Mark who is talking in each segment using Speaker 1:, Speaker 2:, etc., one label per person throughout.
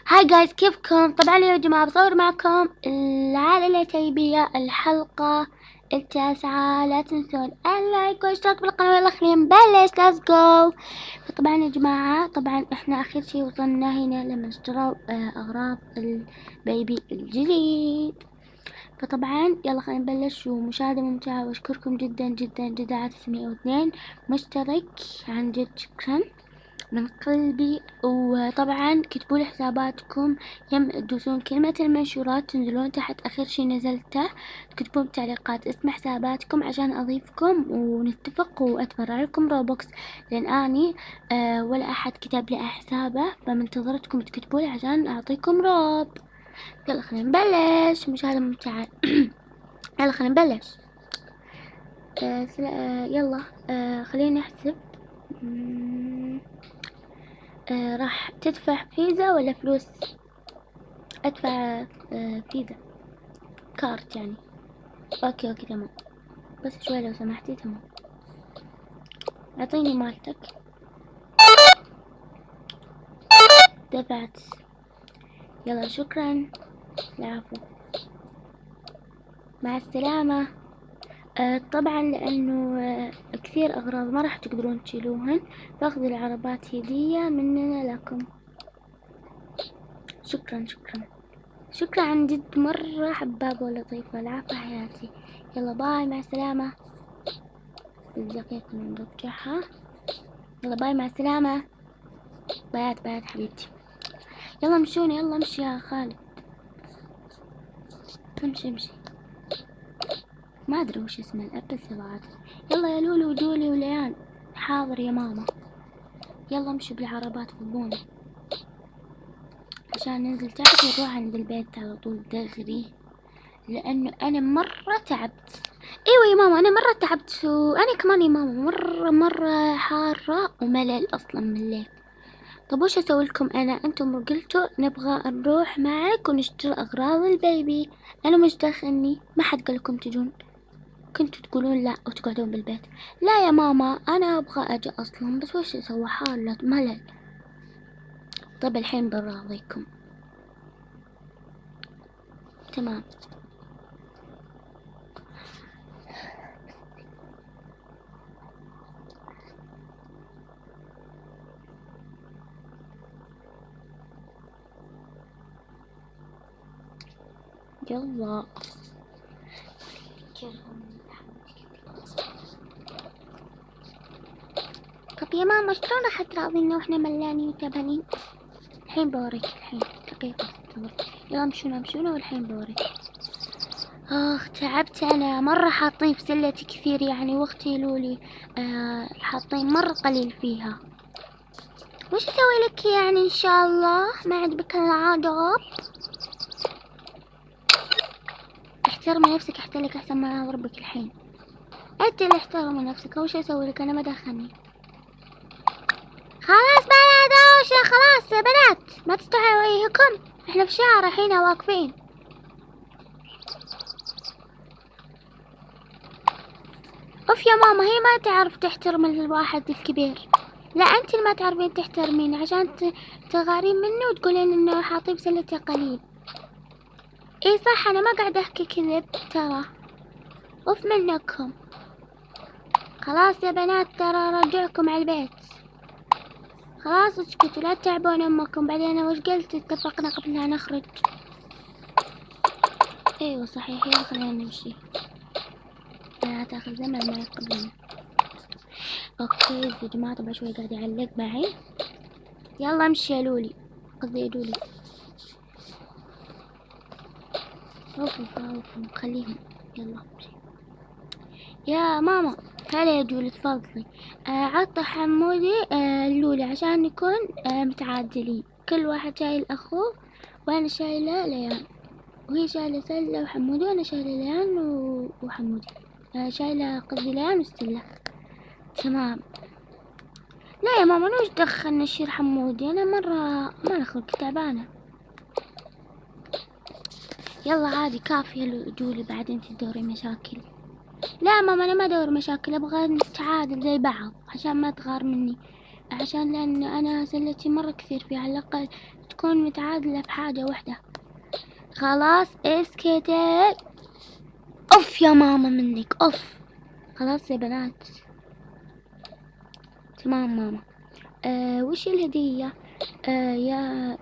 Speaker 1: هاي جايز، كيفكم؟ طبعا يا جماعة بصور معكم العائلة التيبية الحلقة التاسعة. لا تنسون اللايك والاشتراك بالقناة. يلا خلينا نبلش، ليتس جو. فطبعا يا جماعة، طبعا احنا اخر شي وصلنا هنا لما اشتروا اغراض البيبي الجديد. فطبعا يلا خلينا نبلش. ومشاهدة ممتعة، واشكركم جدا جدا جدا على 902 مشترك. عن جد شكرا من قلبي. وطبعا كتبوا لي حساباتكم، يم تدوسون كلمة المنشورات، تنزلون تحت آخر شي نزلته، تكتبون بتعليقات اسم حساباتكم عشان أضيفكم ونتفق وأتبرع لكم روبوكس. لأن أني ولا أحد كتب لي حسابه، فمنتظرتكم تكتبوا لي عشان أعطيكم روب. يلا خلينا نبلش، مشاهدة ممتعة. يلا خلينا نبلش. يلا خلينا نحسب. راح تدفع فيزا ولا فلوس؟ ادفع فيزا، كارت يعني. اوكي تمام، بس شوي لو سمحتي. تمام، اعطيني مالتك. دفعت، يلا شكرا، العفو، مع السلامة. طبعا لانه كثير اغراض ما راح تقدرون تشيلوهن، باخذ العربات هدية مننا لكم. شكرا شكرا عن جد، مرة حبابة ولطيفة، العفو حياتي. يلا باي، مع السلامة. الدقيقة نرجعها. يلا باي، مع السلامة. بيات حبيبتي. يلا مشوني، يلا امشي يا خالد، امشي. ما ادري وش اسمه الاب بس بعد. يلا يا لولو وجولي وليان. حاضر يا ماما. يلا امشي بالعربات فضوني عشان ننزل تحت ونروح عند البيت على طول دغري، لانه انا مرة تعبت. ايوه يا ماما، انا مرة تعبت، وانا كمان يا ماما مرة حارة وملل اصلا من الليل. طب وش اسوي لكم انا؟ انتم قلتوا نبغى نروح معك ونشتري اغراض البيبي، انا مش داخلني، ما حد قال لكم تجون. كنتوا تقولون لا وتقعدون بالبيت. لا يا ماما، انا ابغى اجي اصلا، بس وش اسوي؟ حالة ملل. طب الحين براضيكم. تمام. يلا. طب يا ماما شلون راح تراضينا واحنا ملانين وتعبانين؟ الحين بوريك، الحين دقيقة. يلا امشونا والحين بوريك. تعبت انا مرة، حاطين في سلتي كثير يعني، واختي لولي حاطين مرة قليل فيها. وش اسوي لك يعني؟ ان شاء الله ما عجبك العادة. احترمي نفسك احسن لك، احسن ما اضربك الحين. انت اللي احترمي نفسك، وش اسوي لك؟ انا ما دخلني. خلاص بلا دوشة، خلاص يا بنات ما تستحوا وجهكم، احنا في الشارع هنا واقفين. اوف يا ماما، هي ما تعرف تحترم الواحد الكبير. لا انت اللي ما تعرفين تحترمين عشان تغارين منه وتقولين انه حاطين بسلته قليل. اي صح، انا ما قاعدة احكي كذب ترى. اوف منكم. خلاص يا بنات، ترى رجعكم على البيت. خلاص اسكتوا، لا تتعبون امكم. بعدين انا وش قلت؟ اتفقنا قبل لا نخرج. ايوه صحيح، يلا خلينا نمشي، لا تاخذ زمن ما يقبلنا. اوكي يا جماعة، طبعا شوي قاعد يعلق معي. يلا امشي يا لولي، قصدي يا لولي. اوف خليهم. يلا امشي يا ماما. هلا يا جولي، تفضلي. عطى حمودي اللولي عشان نكون متعادلين، كل واحد شايل اخوه، وانا شايلة ليان، وهي شايلة سلة وحمودي، وانا شايلة ليان وحمودي. شايلة قصدي ليان وستلة. تمام. لا يا ماما، انا وش دخلني نشير حمودي؟ انا مرة ما نخرج، تعبانة. يلا عادي، كافية جولي، بعدين تدوري مشاكل. لا ماما، انا ما ادور مشاكل، ابغى نتعادل زي بعض عشان ما تغار مني. عشان لأن أنا سلتي مرة كثير فيها، على الأقل تكون متعادلة في حاجة واحدة. خلاص اسكتي. أوف يا ماما منك أوف. خلاص يا بنات. تمام ماما. وش الهدية؟ يا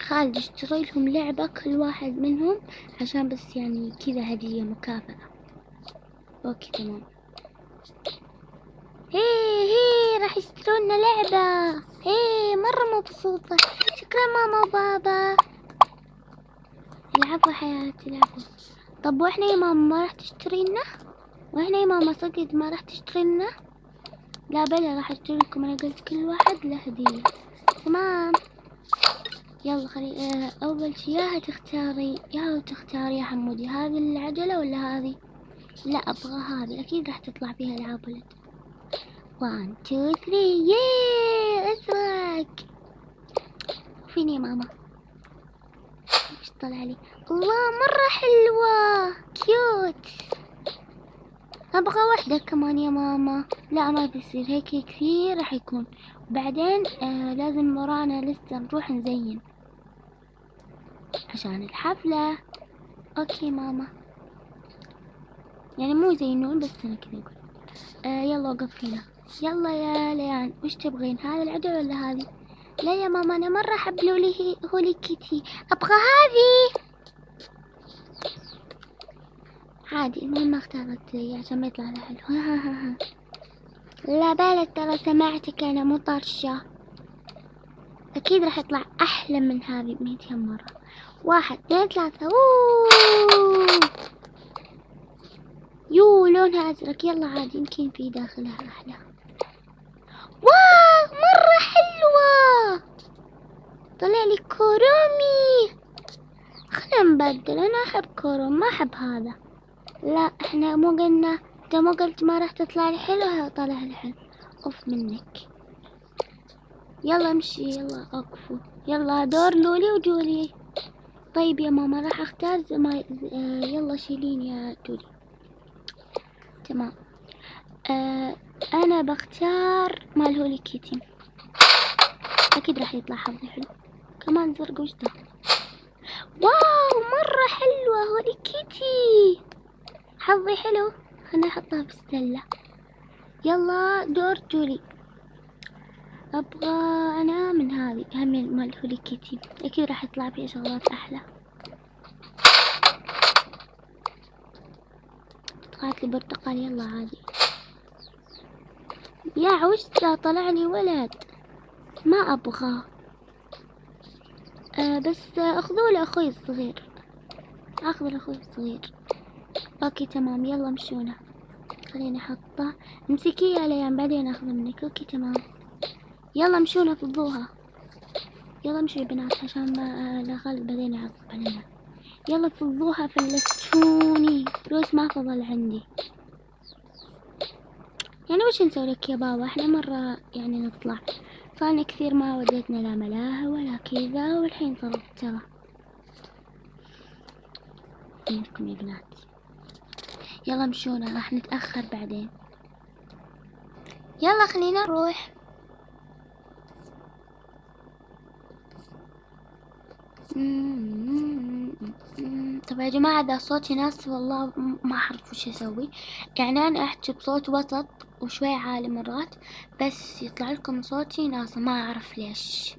Speaker 1: خالد اشتري لهم لعبة كل واحد منهم، عشان بس يعني كذا هدية مكافأة. اوكي تمام. هي راح يشترون لنا لعبة. هي مرة مبسوطة. شكرا ماما وبابا. العبوا حياتي العبوا. طب واحنا يا ماما ما راح تشتري لنا؟ واحنا يا ماما صدق ما راح تشتري لنا؟ لا بلا راح اشتري لكم، انا قلت كل واحد له هدية. تمام. يلا خلي اول شي ياها تختاري يا حمودي، هذه العجلة ولا هذه؟ لا ابغى هذه، اكيد راح تطلع فيها العاب ولد. 1 2 3 ياي اسرك. فين يا ماما؟ ايش طلع لي؟ الله مرة حلوة كيوت. ابغى واحدة كمان يا ماما. لا ما بيصير هيك كثير راح يكون. وبعدين لازم ورانا لسه نروح نزين عشان الحفلة. اوكي ماما. يعني مو زينون بس انا كذا اقول. يلا وقف هنا. يلا يا ليان وش تبغين، هذا العجل ولا هذه؟ لا يا ماما انا مرة احب هولي كيتي، ابغى هذه. عادي المهم ما اختارت لي عشان ما يطلع لها حلو. لا بالك ترى سمعتك انا مو طرشة. اكيد راح يطلع احلى من هذه 200 مرة. 1 2 3 يو لونها ازرق. يلا عادي يمكن في داخلها احلى. واو مرة حلوة. طلع لي كورومي. خلينا نبدل، انا احب كوروم ما احب هذا. لا احنا مو قلنا، انت مو قلت ما راح تطلع لي حلو؟ طلع لي حلو. اوف منك. يلا امشي يلا اقفوا. يلا دور لولي وجولي. طيب يا ماما راح اختار يلا شيلين يا جولي. تمام. انا بختار مال هولي كيتي، اكيد راح يطلع حظي حلو. كمان زرق وش ده؟ واو مرة حلوة هولي كيتي. حظي حلو. خلنا احطها في السلة. يلا دور جولي. ابغى انا من هذه هم مال هولي كيتي، اكيد راح يطلع فيها شغلات احلى. طلعت لي برتقال. يلا عادي. يا عوش طلع لي ولد ما ابغاه. بس اخذوا لاخوي الصغير. اخذ لاخوي الصغير. اوكي تمام يلا مشونا. خليني احطه. امسكيه يا ليان بعدين اخذه منك. اوكي تمام. يلا مشونا فضوها. يلا مشوا يا بنات عشان ما لا خالد بعدين يعصب علينا. يلا فضوها فلتوني. روز ما فضل عندي. يعني وش نسوي لك يا بابا، احنا مرة يعني نطلع، صارنا كثير ما وديتنا لا ملاهي ولا كذا، والحين صارت ترى منكم يا بنات. يلا مشونا راح نتأخر بعدين. يلا خلينا نروح. طب يا جماعة إذا صوتي ناس والله ما أعرف وش أسوي. يعني أنا أحكي بصوت وسط وشوي عالي مرات، بس يطلع لكم صوتي ناس ما أعرف ليش.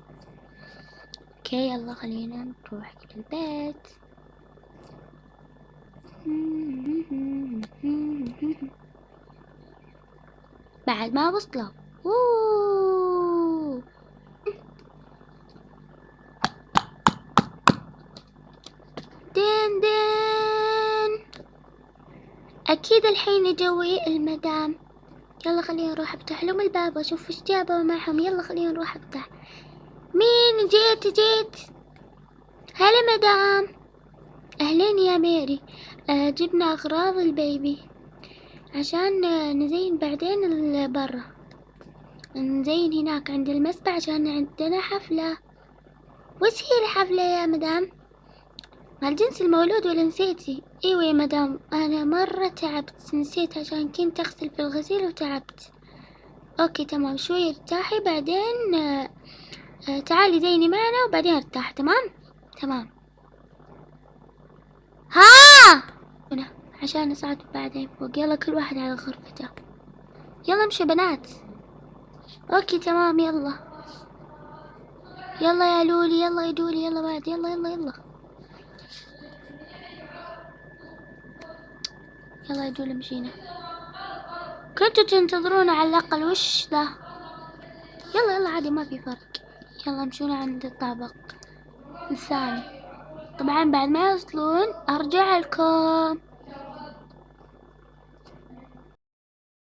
Speaker 1: اوكي يلا خلينا نروح البيت. بعد ما وصلوا. دين دين. اكيد الحين يجوي المدام. يلا خلينا نروح افتح لهم الباب واشوف ايش جابوا معهم. يلا خلينا نروح افتح. مين جيت؟ هلا مدام. اهلين يا ميري. جبنا اغراض البيبي عشان نزين بعدين برا. نزين هناك عند المسبح عشان عندنا حفلة. وش هي الحفلة يا مدام؟ مع الجنس المولود ولا نسيتي؟ ايوه يا مدام انا مرة تعبت، نسيت عشان كنت اغسل في الغسيل وتعبت. اوكي تمام، شوي ارتاحي بعدين تعالي زيني معنا وبعدين ارتاح. تمام تمام. ها هنا عشان نصعد بعدين فوق. يلا كل واحد على غرفته. يلا امشي يا بنات. اوكي تمام يلا. يلا يا لولي، يلا يا دولي، يلا بعد، يلا يلا يلا. يلا يا دولي مشينا. كنتوا تنتظرون على الأقل، وش ذا؟ يلا يلا عادي ما في فرق. يلا مشونا عند الطابق الثاني. طبعا بعد ما يوصلون أرجع لكم.